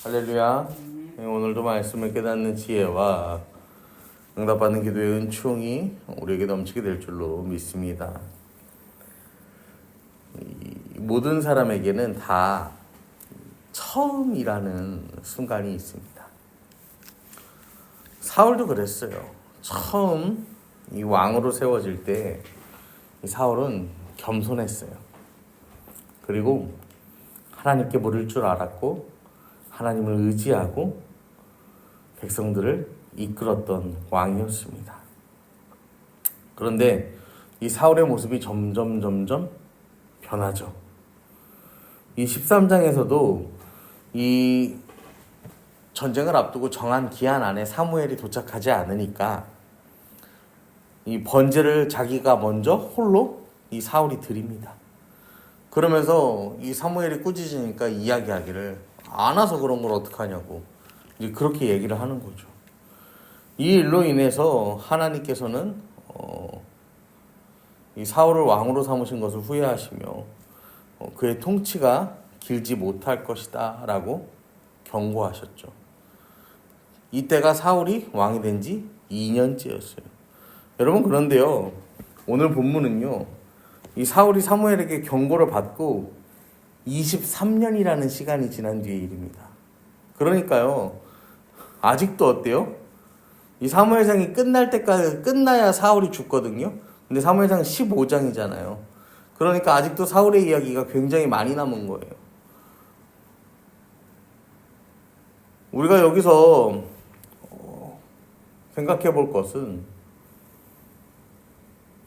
할렐루야. 오늘도 말씀을 깨닫는 지혜와 응답받는 기도의 은총이 우리에게 넘치게 될 줄로 믿습니다. 모든 사람에게는 다 처음이라는 순간이 있습니다. 사울도 그랬어요. 처음 이 왕으로 세워질 때 이 사울은 겸손했어요. 그리고 하나님께 물을 줄 알았고 하나님을 의지하고 백성들을 이끌었던 왕이었습니다. 그런데 이 사울의 모습이 점점 변하죠. 이 13장에서도 이 전쟁을 앞두고 정한 기한 안에 사무엘이 도착하지 않으니까 이 번제를 자기가 먼저 홀로 이 사울이 드립니다. 그러면서 이 사무엘이 꾸짖으니까 이야기하기를 안 와서 그런 걸 어떡하냐고 이제 그렇게 얘기를 하는 거죠. 이 일로 인해서 하나님께서는 이 사울을 왕으로 삼으신 것을 후회하시며 그의 통치가 길지 못할 것이다 라고 경고하셨죠. 이때가 사울이 왕이 된 지 2년째였어요. 여러분, 그런데요, 오늘 본문은요, 이 사울이 사무엘에게 경고를 받고 23년이라는 시간이 지난 뒤의 일입니다. 그러니까요, 아직도 어때요? 이 사무엘상이 끝날 때까지 끝나야 사울이 죽거든요. 근데 사무엘상 15장이잖아요. 그러니까 아직도 사울의 이야기가 굉장히 많이 남은 거예요. 우리가 여기서 생각해 볼 것은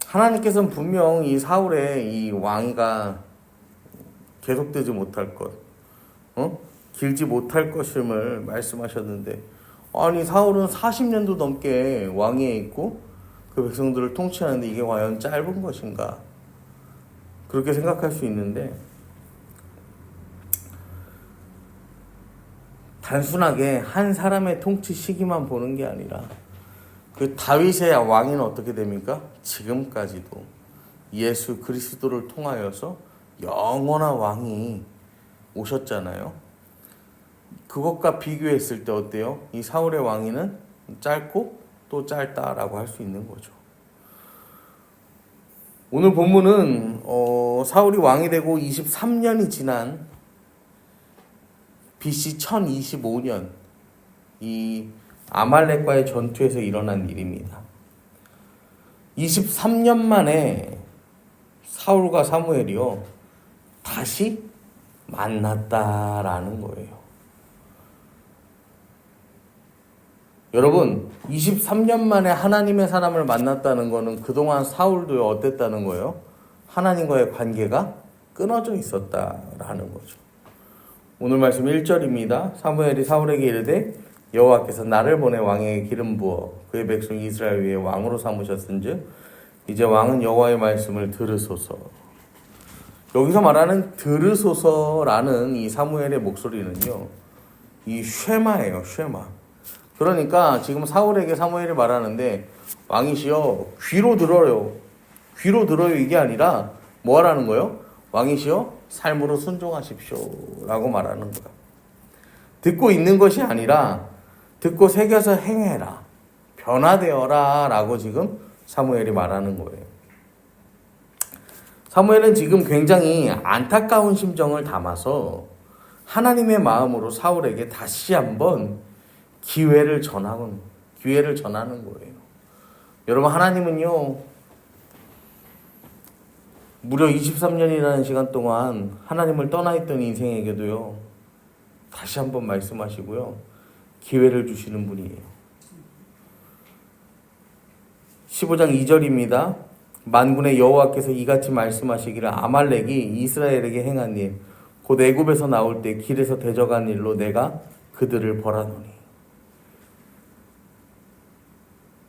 하나님께서는 분명 이 사울의 이 왕위가 계속되지 못할 것, 길지 못할 것임을 말씀하셨는데, 아니 사울은 40년도 넘게 왕위에 있고 그 백성들을 통치하는데 이게 과연 짧은 것인가? 그렇게 생각할 수 있는데, 단순하게 한 사람의 통치 시기만 보는 게 아니라 그 다윗의 왕위는 어떻게 됩니까? 지금까지도 예수 그리스도를 통하여서 영원한 왕이 오셨잖아요. 그것과 비교했을 때 어때요? 이 사울의 왕위는 짧고 또 짧다라고 할 수 있는 거죠. 오늘 본문은 사울이 왕이 되고 23년이 지난 BC 1025년 이 아말렉과의 전투에서 일어난 일입니다. 23년 만에 사울과 사무엘이요 다시 만났다라는 거예요. 여러분, 23년 만에 하나님의 사람을 만났다는 거는 그동안 사울도 어땠다는 거예요? 하나님과의 관계가 끊어져 있었다라는 거죠. 오늘 말씀 1절입니다. 사무엘이 사울에게 이르되 여호와께서 나를 보내 왕에게 기름 부어 그의 백성 이스라엘 위에 왕으로 삼으셨은즉 이제 왕은 여호와의 말씀을 들으소서. 여기서 말하는 들으소서라는 이 사무엘의 목소리는요, 이 쉐마예요, 쉐마. 그러니까 지금 사울에게 사무엘이 말하는데, 왕이시여 귀로 들어요. 귀로 들어요 이게 아니라 뭐 하라는 거예요? 왕이시여 삶으로 순종하십시오 라고 말하는 거야. 듣고 있는 것이 아니라 듣고 새겨서 행해라, 변화되어라 라고 지금 사무엘이 말하는 거예요. 사무엘은 지금 굉장히 안타까운 심정을 담아서 하나님의 마음으로 사울에게 다시 한번 기회를 전하는 거예요. 여러분, 하나님은요 무려 23년이라는 시간 동안 하나님을 떠나 있던 인생에게도요 다시 한번 말씀하시고요 기회를 주시는 분이에요. 15장 2절입니다. 만군의 여호와께서 이같이 말씀하시기를 아말렉이 이스라엘에게 행한 일 곧 애굽에서 나올 때 길에서 대적한 일로 내가 그들을 벌하노니.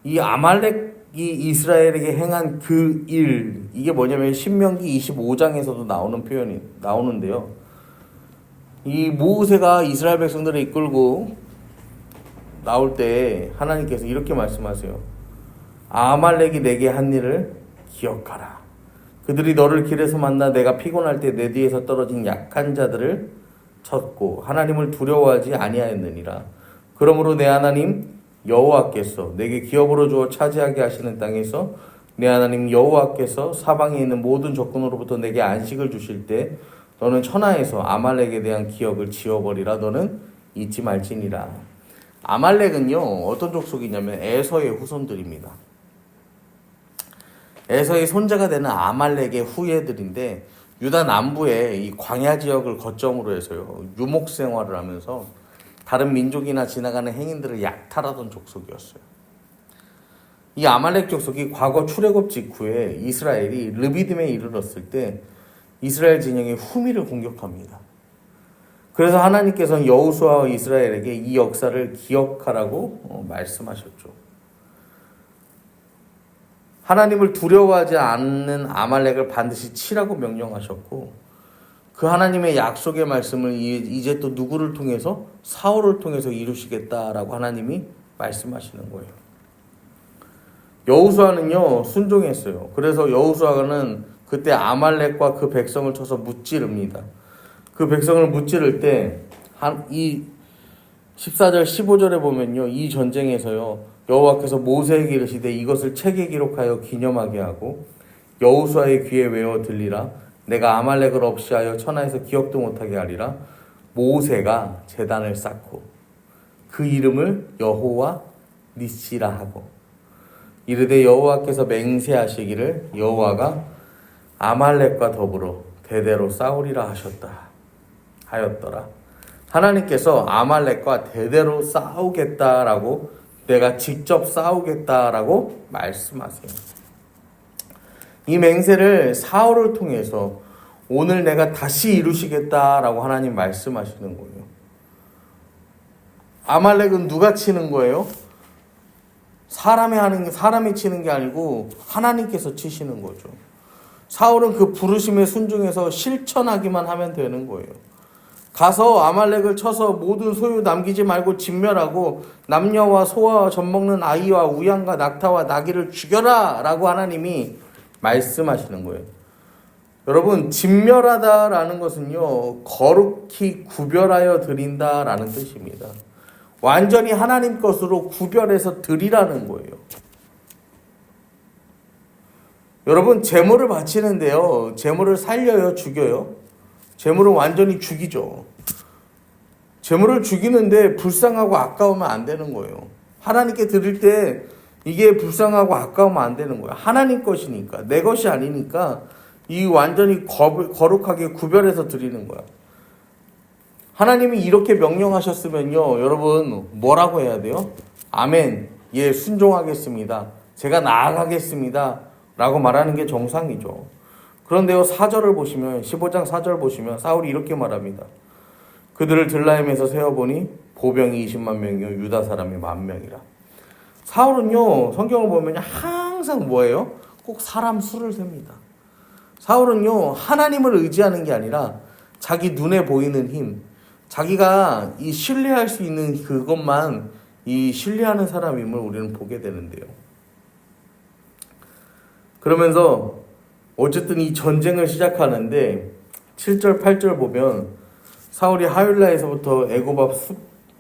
이 아말렉이 이스라엘에게 행한 그 일, 이게 뭐냐면 신명기 25장에서도 나오는 표현이 나오는데요. 이 모세가 이스라엘 백성들을 이끌고 나올 때 하나님께서 이렇게 말씀하세요. 아말렉이 내게 한 일을 기억하라. 그들이 너를 길에서 만나 내가 피곤할 때 내 뒤에서 떨어진 약한 자들을 쳤고 하나님을 두려워하지 아니하였느니라. 그러므로 내 하나님 여호와께서 내게 기업으로 주어 차지하게 하시는 땅에서 내 하나님 여호와께서 사방에 있는 모든 적군으로부터 내게 안식을 주실 때 너는 천하에서 아말렉에 대한 기억을 지워버리라. 너는 잊지 말지니라. 아말렉은요 어떤 족속이냐면 에서의 후손들입니다. 에서의 손자가 되는 아말렉의 후예들인데 유다 남부의 이 광야 지역을 거점으로 해서요 유목 생활을 하면서 다른 민족이나 지나가는 행인들을 약탈하던 족속이었어요. 이 아말렉 족속이 과거 출애굽 직후에 이스라엘이 르비딤에 이르렀을 때 이스라엘 진영의 후미를 공격합니다. 그래서 하나님께서는 여호수아와 이스라엘에게 이 역사를 기억하라고 말씀하셨죠. 하나님을 두려워하지 않는 아말렉을 반드시 치라고 명령하셨고 그 하나님의 약속의 말씀을 이제 또 누구를 통해서? 사울을 통해서 이루시겠다라고 하나님이 말씀하시는 거예요. 여호수아는요 순종했어요. 그래서 여호수아는 그때 아말렉과 그 백성을 쳐서 무찌릅니다. 그 백성을 무찌를 때 이 14절 15절에 보면요 이 전쟁에서요 여호와께서 모세에게 이르시되 이것을 책에 기록하여 기념하게 하고 여호수아의 귀에 외워 들리라. 내가 아말렉을 없이 하여 천하에서 기억도 못하게 하리라. 모세가 제단을 쌓고 그 이름을 여호와 니시라 하고 이르되 여호와께서 맹세하시기를 여호와가 아말렉과 더불어 대대로 싸우리라 하였더라. 하나님께서 아말렉과 대대로 싸우겠다라고 내가 직접 싸우겠다라고 말씀하세요. 이 맹세를 사울을 통해서 오늘 내가 다시 이루시겠다라고 하나님 말씀하시는 거예요. 아말렉은 누가 치는 거예요? 사람이 치는 게 아니고 하나님께서 치시는 거죠. 사울은 그 부르심에 순종해서 실천하기만 하면 되는 거예요. 가서 아말렉을 쳐서 모든 소유 남기지 말고 진멸하고 남녀와 소와 젖먹는 아이와 우양과 낙타와 나귀를 죽여라 라고 하나님이 말씀하시는 거예요. 여러분 진멸하다라는 것은요 거룩히 구별하여 드린다라는 뜻입니다. 완전히 하나님 것으로 구별해서 드리라는 거예요. 여러분 제물을 바치는데요 제물을 살려요 죽여요? 제물을 완전히 죽이죠. 제물을 죽이는데 불쌍하고 아까우면 안 되는 거예요. 하나님께 드릴 때 이게 불쌍하고 아까우면 안 되는 거예요. 하나님 것이니까 내 것이 아니니까 이 완전히 거룩하게 구별해서 드리는 거야. 하나님이 이렇게 명령하셨으면요 여러분 뭐라고 해야 돼요? 아멘 예 순종하겠습니다. 제가 나아가겠습니다 라고 말하는 게 정상이죠. 그런데요 4절을 보시면 15장 4절 보시면 사울이 이렇게 말합니다. 그들을 들라임에서 세어보니 보병이 20만 명이요 유다 사람이 10,000명이라. 사울은요 성경을 보면 항상 뭐예요? 꼭 사람 수를 셉니다. 사울은요 하나님을 의지하는 게 아니라 자기 눈에 보이는 힘, 자기가 이 신뢰할 수 있는 그것만 이 신뢰하는 사람임을 우리는 보게 되는데요. 그러면서 어쨌든 이 전쟁을 시작하는데 7절 8절 보면 사울이 하윌라에서부터 애고밥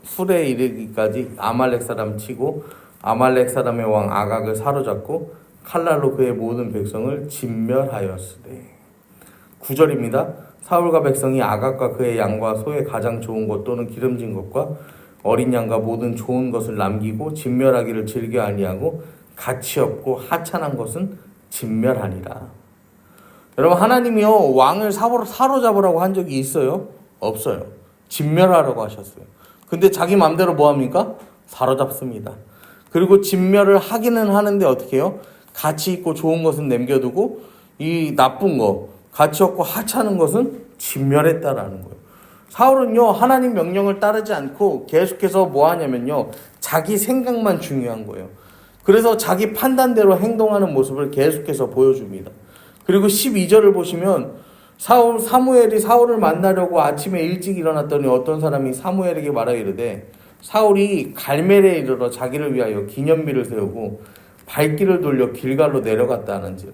술에 이르기까지 아말렉 사람 치고 아말렉 사람의 왕 아각을 사로잡고 칼날로 그의 모든 백성을 진멸하였으되. 9절입니다. 사울과 백성이 아각과 그의 양과 소의 가장 좋은 것 또는 기름진 것과 어린 양과 모든 좋은 것을 남기고 진멸하기를 즐겨 아니하고 가치 없고 하찮은 것은 진멸하니라. 여러분 하나님이요 왕을 사로잡으라고 한 적이 있어요? 없어요. 진멸하라고 하셨어요. 근데 자기 마음대로 뭐합니까? 사로잡습니다. 그리고 진멸을 하기는 하는데 어떻게 해요? 가치 있고 좋은 것은 남겨두고 이 나쁜 거 가치 없고 하찮은 것은 진멸했다라는 거예요. 사울은요 하나님 명령을 따르지 않고 계속해서 뭐 하냐면요 자기 생각만 중요한 거예요. 그래서 자기 판단대로 행동하는 모습을 계속해서 보여줍니다. 그리고 12절을 보시면 사무엘이 사울을 만나려고 아침에 일찍 일어났더니 어떤 사람이 사무엘에게 말하기르되 사울이 갈멜에 이르러 자기를 위하여 기념비를 세우고 발길을 돌려 길갈로 내려갔다 하는지라.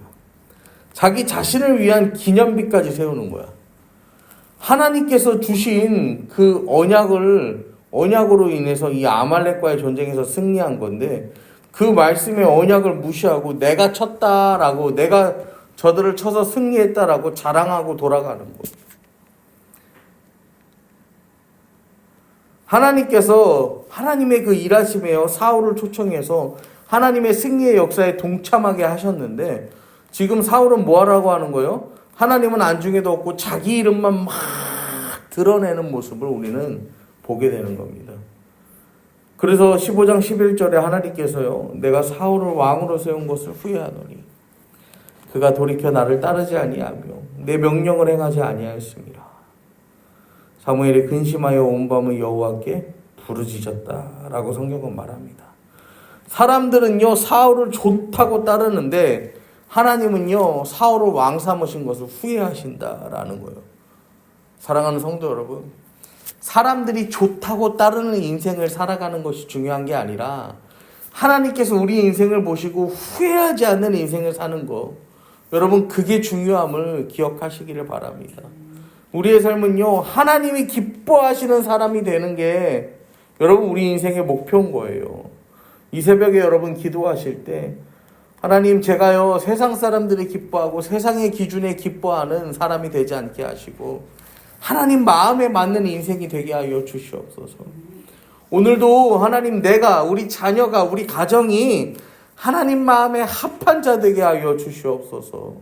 자기 자신을 위한 기념비까지 세우는 거야. 하나님께서 주신 그 언약으로 인해서 이 아말렉과의 전쟁에서 승리한 건데, 그 말씀의 언약을 무시하고 내가 쳤다라고, 내가 저들을 쳐서 승리했다라고 자랑하고 돌아가는 거예요. 하나님께서 하나님의 그 일하심에요, 사울을 초청해서 하나님의 승리의 역사에 동참하게 하셨는데, 지금 사울은 뭐 하라고 하는 거예요? 하나님은 안중에도 없고 자기 이름만 막 드러내는 모습을 우리는 보게 되는 겁니다. 그래서 15장 11절에 하나님께서요, 내가 사울을 왕으로 세운 것을 후회하노니 그가 돌이켜 나를 따르지 아니하며 내 명령을 행하지 아니하였습니다. 사무엘이 근심하여 온 밤을 여호와께 부르짖었다라고 성경은 말합니다. 사람들은요, 사울을 좋다고 따르는데 하나님은요, 사울을 왕 삼으신 것을 후회하신다라는 거예요. 사랑하는 성도 여러분, 사람들이 좋다고 따르는 인생을 살아가는 것이 중요한 게 아니라 하나님께서 우리 인생을 보시고 후회하지 않는 인생을 사는 것, 여러분 그게 중요함을 기억하시기를 바랍니다. 우리의 삶은요, 하나님이 기뻐하시는 사람이 되는 게 여러분 우리 인생의 목표인 거예요. 이 새벽에 여러분 기도하실 때, 하나님, 제가요 세상 사람들이 기뻐하고 세상의 기준에 기뻐하는 사람이 되지 않게 하시고 하나님 마음에 맞는 인생이 되게 하여 주시옵소서. 오늘도 하나님, 내가, 우리 자녀가, 우리 가정이 하나님 마음에 합한 자 되게 하여 주시옵소서.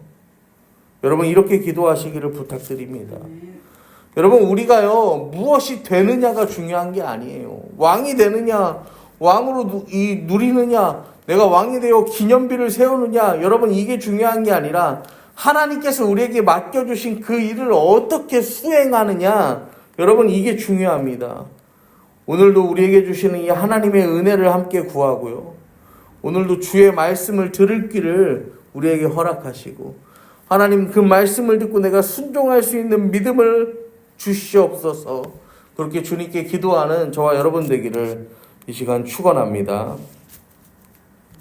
여러분 이렇게 기도하시기를 부탁드립니다. 여러분, 우리가요 무엇이 되느냐가 중요한 게 아니에요. 왕이 되느냐, 왕으로 누리느냐, 내가 왕이 되어 기념비를 세우느냐, 여러분 이게 중요한 게 아니라 하나님께서 우리에게 맡겨주신 그 일을 어떻게 수행하느냐, 여러분 이게 중요합니다. 오늘도 우리에게 주시는 이 하나님의 은혜를 함께 구하고요, 오늘도 주의 말씀을 들을 길을 우리에게 허락하시고, 하나님 그 말씀을 듣고 내가 순종할 수 있는 믿음을 주시옵소서. 그렇게 주님께 기도하는 저와 여러분 되기를 이 시간 축원합니다.